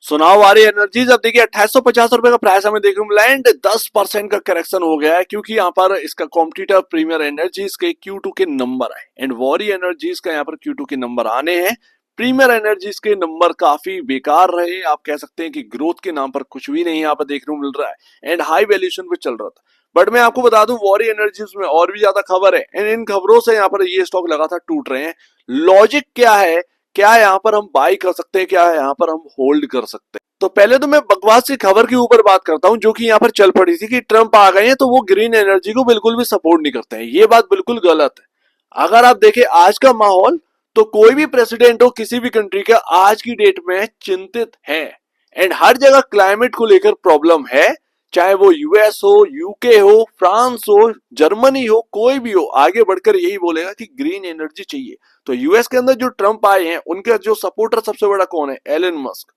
सुनाओ वारी एनर्जीज। अब देखिए 2850 रुपए का प्राइस हमें देखने को मिला एंड 10% का करेक्शन हो गया है क्योंकि यहाँ पर इसका कॉम्पिटिटर प्रीमियर एनर्जीज के Q2 के नंबर आए एंड वॉरी एनर्जीज का यहाँ पर Q2 के नंबर आने हैं। प्रीमियर एनर्जीज के नंबर काफी बेकार रहे, आप कह सकते हैं कि ग्रोथ के नाम पर कुछ भी नहीं यहाँ पर देखने को मिल रहा है एंड हाई वैल्यूएशन पे चल रहा था। बट मैं आपको बता दूं वॉरी एनर्जीज में और भी ज्यादा खबर है एंड इन खबरों से यहाँ पर ये स्टॉक लगातार टूट रहे हैं। लॉजिक क्या है, क्या यहाँ पर हम बाई कर सकते हैं, क्या यहाँ पर हम होल्ड कर सकते हैं? तो पहले तो मैं बकवास की खबर के ऊपर बात करता हूं जो कि यहाँ पर चल पड़ी थी कि ट्रंप आ गए हैं तो वो ग्रीन एनर्जी को बिल्कुल भी सपोर्ट नहीं करते हैं। ये बात बिल्कुल गलत है। अगर आप देखें आज का माहौल तो कोई भी प्रेसिडेंट हो किसी भी कंट्री का आज की डेट में चिंतित है एंड हर जगह क्लाइमेट को लेकर प्रॉब्लम है। चाहे वो यूएस हो, यूके हो, फ्रांस हो, जर्मनी हो, कोई भी हो आगे बढ़कर यही बोलेगा कि ग्रीन एनर्जी चाहिए। तो यूएस के अंदर जो ट्रंप आए हैं उनका जो सपोर्टर सबसे बड़ा कौन है? Elon Musk.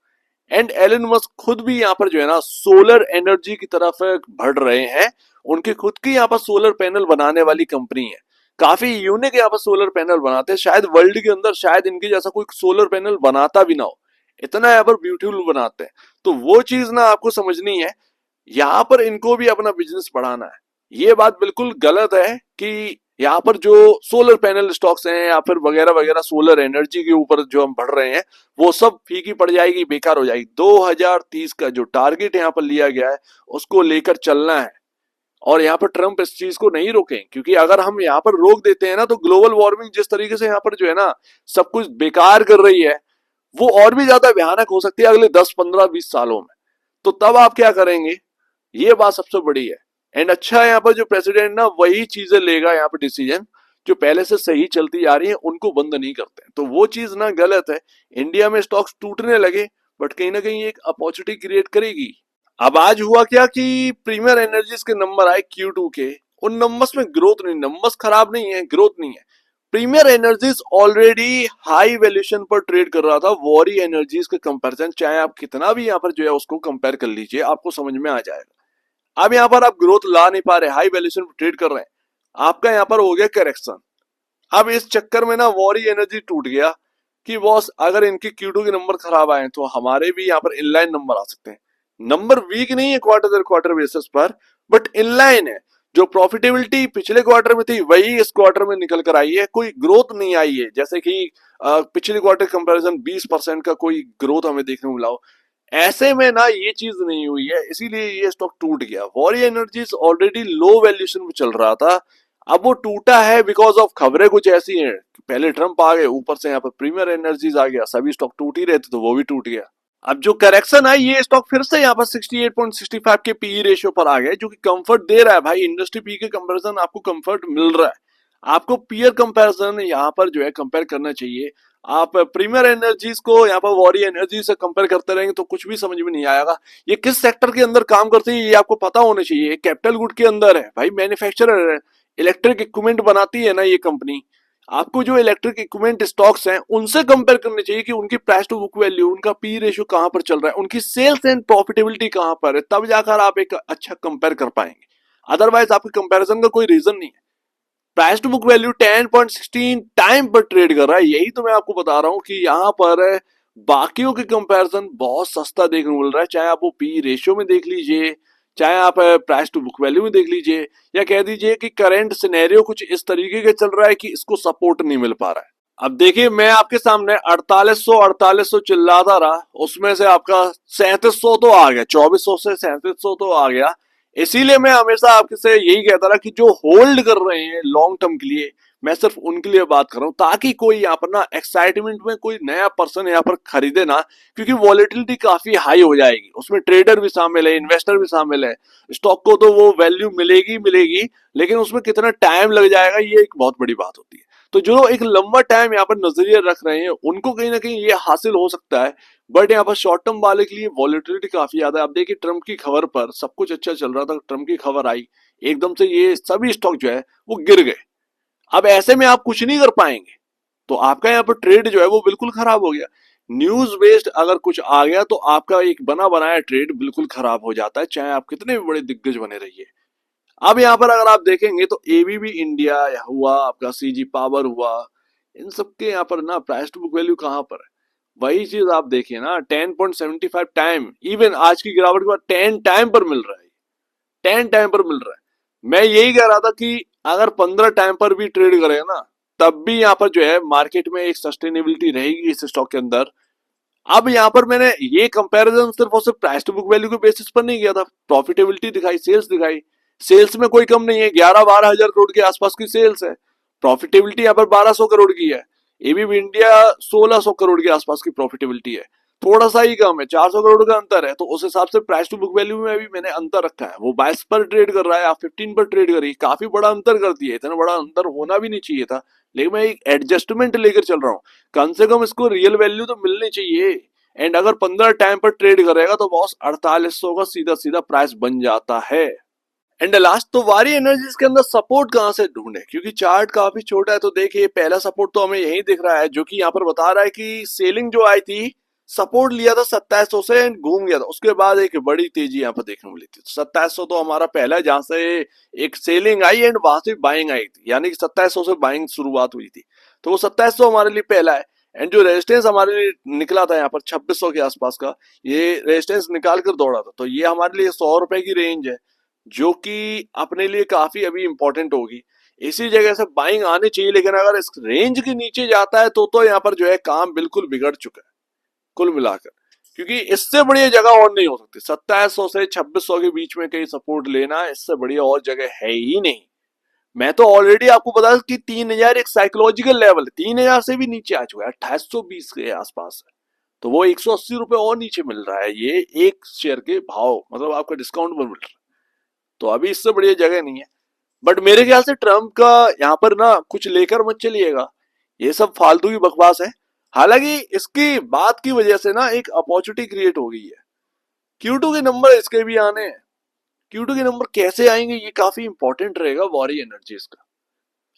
And Elon Musk खुद भी यहाँ पर जो है ना सोलर एनर्जी की तरफ बढ़ रहे हैं। उनकी खुद की यहाँ पर सोलर पैनल बनाने वाली कंपनी है, काफी यूनिक यहाँ पर सोलर पैनल बनाते हैं। शायद वर्ल्ड के अंदर शायद इनके जैसा कोई सोलर पैनल बनाता भी ना हो, इतना यहाँ पर ब्यूटीफुल बनाते हैं। तो वो चीज ना आपको समझनी है, यहाँ पर इनको भी अपना बिजनेस बढ़ाना है। ये बात बिल्कुल गलत है कि यहाँ पर जो सोलर पैनल स्टॉक्स हैं या फिर वगैरह वगैरह सोलर एनर्जी के ऊपर जो हम बढ़ रहे हैं वो सब फीकी पड़ जाएगी, बेकार हो जाएगी। 2030 का जो टारगेट यहाँ पर लिया गया है उसको लेकर चलना है और यहाँ पर ट्रंप इस चीज को नहीं रोकें क्योंकि अगर हम यहाँ पर रोक देते हैं ना तो ग्लोबल वार्मिंग जिस तरीके से यहाँ पर जो है ना सब कुछ बेकार कर रही है वो और भी ज्यादा भयानक हो सकती है अगले 10 15 20 सालों में। तो तब आप क्या करेंगे? ये बात सबसे बड़ी है। एंड अच्छा है यहाँ पर जो प्रेसिडेंट ना वही चीजें लेगा यहाँ पर डिसीजन जो पहले से सही चलती आ रही है उनको बंद नहीं करते हैं। तो वो चीज ना गलत है। इंडिया में स्टॉक्स टूटने लगे बट कहीं ना कहीं एक अपॉर्चुनिटी क्रिएट करेगी। अब आज हुआ क्या कि प्रीमियर एनर्जीज के नंबर आए Q2 के, उन नंबर्स में ग्रोथ नहीं, नंबर्स खराब नहीं है, ग्रोथ नहीं है। Premier energies already high valuation पर ट्रेड कर रहा था वॉरी एनर्जीज के कंपैरिजन, चाहे आप कितना भी यहाँ पर जो है उसको कंपेयर कर लीजिए आपको समझ में आ जाएगा। अब यहाँ पर आप ग्रोथ ला नहीं पा रहे, हाई वैल्यूएशन पर ट्रेड कर रहे हैं, आपका यहाँ पर हो गया करेक्शन। अब इस चक्कर में ना वॉरी एनर्जी टूट गया कि बॉस अगर इनके Q2 के नंबर खराब आए तो हमारे भी यहाँ पर इनलाइन नंबर आ सकते हैं। नंबर वीक नहीं है क्वार्टर दर क्वार्टर बेसिस पर बट इनलाइन है। जो प्रॉफिटेबिलिटी पिछले क्वार्टर में थी वही इस क्वार्टर में निकल कर आई है, कोई ग्रोथ नहीं आई है। जैसे कि पिछले क्वार्टर कंपैरिजन 20% का कोई ग्रोथ हमें देखने को मिला हो, ऐसे में ना ये चीज नहीं हुई है, इसीलिए ये स्टॉक टूट गया। वॉरी एनर्जीज ऑलरेडी लो वैल्यूएशन में चल रहा था, अब वो टूटा है बिकॉज ऑफ खबरें कुछ ऐसी हैं। पहले ट्रंप आ गए, ऊपर से यहाँ पर प्रीमियर एनर्जीज आ गया, सभी स्टॉक टूट ही रहे थे तो वो भी टूट गया। अब जो करेक्शन है ये स्टॉक फिर से यहाँ पर 68.65 के पीई रेशियो पर आ गए जो कि कंफर्ट दे रहा है। भाई इंडस्ट्री पी के कंपैरिजन आपको कंफर्ट मिल रहा है, आपको पीयर कंपैरिजन यहाँ पर जो है कंपेयर करना चाहिए। आप प्रीमियर एनर्जीज को यहाँ पर वॉरी एनर्जी से कंपेयर करते रहेंगे तो कुछ भी समझ में नहीं आएगा। ये किस सेक्टर के अंदर काम करती है ये आपको पता होना चाहिए। कैपिटल गुड के अंदर है भाई, मैन्युफैक्चरर है, इलेक्ट्रिक इक्विपमेंट बनाती है ना ये कंपनी। आपको जो इलेक्ट्रिक इक्विपमेंट स्टॉक्स हैं उनसे कंपेयर करने चाहिए कि उनकी प्राइस टू बुक वैल्यू, उनका पी रेशियो कहां पर चल रहा है, उनकी सेल्स एंड प्रॉफिटेबिलिटी कहां पर है, तब जाकर आप एक अच्छा कंपेयर कर पाएंगे। अदरवाइज आपके कंपैरिजन का कोई रीजन नहीं है। Price to book value 10.16 time पर ट्रेड कर रहा है, यही तो मैं आपको बता रहा हूं कि यहाँ पर बाकियों के कंपैरिजन बहुत सस्ता देखने को मिल रहा है। चाहे आप वो पी रेशियो में देख लीजिए, चाहे आप प्राइस टू बुक वैल्यू में देख लीजिए, या कह दीजिए कि करंट सिनेरियो कुछ इस तरीके का चल रहा है कि इसको सपोर्ट नहीं मिल पा रहा है। अब देखिए मैं आपके सामने 4800 चिल्लाता रहा, उसमें से आपका 3700 तो आ गया, 2400 से 3700 तो आ गया। इसीलिए मैं हमेशा आपसे यही कहता रहा कि जो होल्ड कर रहे हैं लॉन्ग टर्म के लिए, मैं सिर्फ उनके लिए बात कर रहा हूं ताकि कोई यहाँ पर ना एक्साइटमेंट में कोई नया पर्सन यहाँ पर खरीदे ना, क्योंकि वॉलेटिलिटी काफी हाई हो जाएगी, उसमें ट्रेडर भी शामिल है, इन्वेस्टर भी शामिल है। स्टॉक को तो वो वैल्यू मिलेगी मिलेगी, लेकिन उसमें कितना टाइम लग जाएगा ये एक बहुत बड़ी बात होती है। तो जो एक लंबा टाइम यहाँ पर नजरिया रख रहे हैं उनको कहीं ना कहीं ये हासिल हो सकता है, बट यहाँ पर शॉर्ट टर्म वाले के लिए वॉलेटिलिटी काफी ज्यादा है। अब देखिए ट्रम्प की खबर पर सब कुछ अच्छा चल रहा था, ट्रम्प की खबर आई एकदम से ये सभी स्टॉक जो है वो गिर गए। अब ऐसे में आप कुछ नहीं कर पाएंगे, तो आपका यहाँ पर ट्रेड जो है वो बिल्कुल खराब हो गया। न्यूज बेस्ड अगर कुछ आ गया तो आपका एक बना बनाया ट्रेड बिल्कुल खराब हो जाता है, चाहे आप कितने भी बड़े दिग्गज बने रहिए। अब यहाँ पर अगर आप देखेंगे तो एबीबी इंडिया हुआ, आपका सीजी पावर हुआ, इन सबके यहाँ पर ना प्राइस टू बुक वैल्यू कहाँ पर है? वही चीज आप देखिए ना, 10.75 टाइम, इवन आज की गिरावट के बाद 10 टाइम पर मिल रहा है, 10 टाइम पर मिल रहा है। मैं यही कह रहा था कि अगर 15 टाइम पर भी ट्रेड करेगा ना, तब भी यहाँ पर जो है मार्केट में एक सस्टेनेबिलिटी रहेगी इस स्टॉक के अंदर। अब यहाँ पर मैंने ये कंपैरिजन सिर्फ और सिर्फ प्राइस टू बुक वैल्यू के बेसिस पर नहीं किया था, प्रॉफिटेबिलिटी दिखाई, सेल्स दिखाई। सेल्स में कोई कम नहीं है, 11-12 हजार करोड़ के आसपास की सेल्स है। प्रॉफिटेबिलिटी यहाँ पर 1200 करोड़ की है। एबीबी इंडिया 1600 करोड़ के आसपास की प्रॉफिटेबिलिटी है, थोड़ा सा ही कम है, 400 करोड़ का अंतर है। तो उस हिसाब से प्राइस टू बुक वैल्यू में भी मैंने अंतर रखा है। वो 22 पर ट्रेड कर रहा है, आप 15 पर ट्रेड कर रही है, काफी बड़ा अंतर कर दिया है। इतना बड़ा अंतर होना भी नहीं चाहिए था, लेकिन मैं एक एडजस्टमेंट लेकर चल रहा हूँ। कम से कम इसको रियल वैल्यू तो मिलनी चाहिए। एंड अगर 15 टाइम पर ट्रेड करेगा तो बॉस 4800 का सीधा सीधा प्राइस बन जाता है। एंड लास्ट तो वारी एनर्जीज के अंदर सपोर्ट कहां से ढूंढे, क्योंकि चार्ट काफी छोटा है। तो देखिए पहला सपोर्ट तो हमें यही दिख रहा है, जो कि यहाँ पर बता रहा है कि सेलिंग जो आई थी, सपोर्ट लिया था 2700 से एंड घूम गया था। उसके बाद एक बड़ी तेजी यहाँ पर देखने को मिली थी। 2700 तो हमारा पहला है जहां से एक सेलिंग आई एंड वहां से बाइंग आई थी, यानी कि 2700 से बाइंग शुरुआत हुई थी। तो वो 2700 हमारे लिए पहला है। एंड जो रेजिस्टेंस हमारे लिए निकला था यहाँ पर 2600 के आसपास का, ये रेजिस्टेंस निकाल कर दौड़ा था। तो ये हमारे लिए 100 रुपए की रेंज है, जो कि अपने लिए काफी अभी इंपॉर्टेंट होगी। इसी जगह से बाइंग आनी चाहिए, लेकिन अगर इस रेंज के नीचे जाता है तो यहाँ पर जो है काम बिल्कुल बिगड़ चुका है कुल मिलाकर, क्योंकि इससे बढ़िया जगह और नहीं हो सकती। 2700 से 2600 के बीच में कहीं सपोर्ट लेना, इससे बढ़िया और जगह है ही नहीं। मैं तो ऑलरेडी आपको बता कि 3000 एक साइकोलॉजिकल लेवल है, 3000 से भी नीचे आ चुका है, 2820 के आसपास है। तो वो 180 रुपए और नीचे मिल रहा है, ये एक शेयर के भाव, मतलब आपका डिस्काउंट पर मिल रहा है। तो अभी इससे बढ़िया जगह नहीं है। बट मेरे ख्याल से ट्रम्प का यहाँ पर ना कुछ लेकर मत चलिएगा, ये सब फालतू की बकवास है। हालांकि इसकी बात की वजह से ना एक अपॉर्चुनिटी क्रिएट हो गई है। Q2 के नंबर इसके भी आने हैं। Q2 के नंबर कैसे आएंगे ये काफी इंपॉर्टेंट रहेगा वॉरी एनर्जीज का।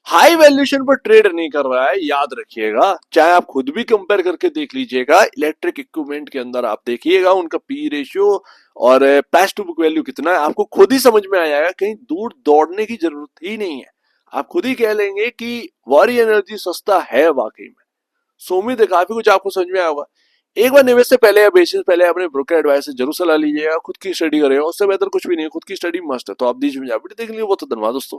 हाई वैल्यूएशन पर ट्रेड नहीं कर रहा है, याद रखिएगा। चाहे आप खुद भी कंपेयर करके देख लीजिएगा, इलेक्ट्रिक इक्विपमेंट के अंदर आप देखिएगा उनका पी रेशियो और प्राइस टू बुक वैल्यू कितना है, आपको खुद ही समझ में आ जाएगा। कहीं दूर दौड़ने की जरूरत ही नहीं है, आप खुद ही कह लेंगे कि वॉरी एनर्जी सस्ता है वाकई में। सो उम्मीद है काफी कुछ आपको समझ में आया होगा। एक बार निवेश से पहले या बेसिस पहले अपने ब्रोकर एडवाइस से जरूर सलाह लीजिएगा, खुद की स्टडी करेगा, उससे बेहतर कुछ भी नहीं है। खुद की स्टडी मस्ट है, तो आप दीजिए मुझे देख लीजिए। वो तो धन्यवाद दोस्तों।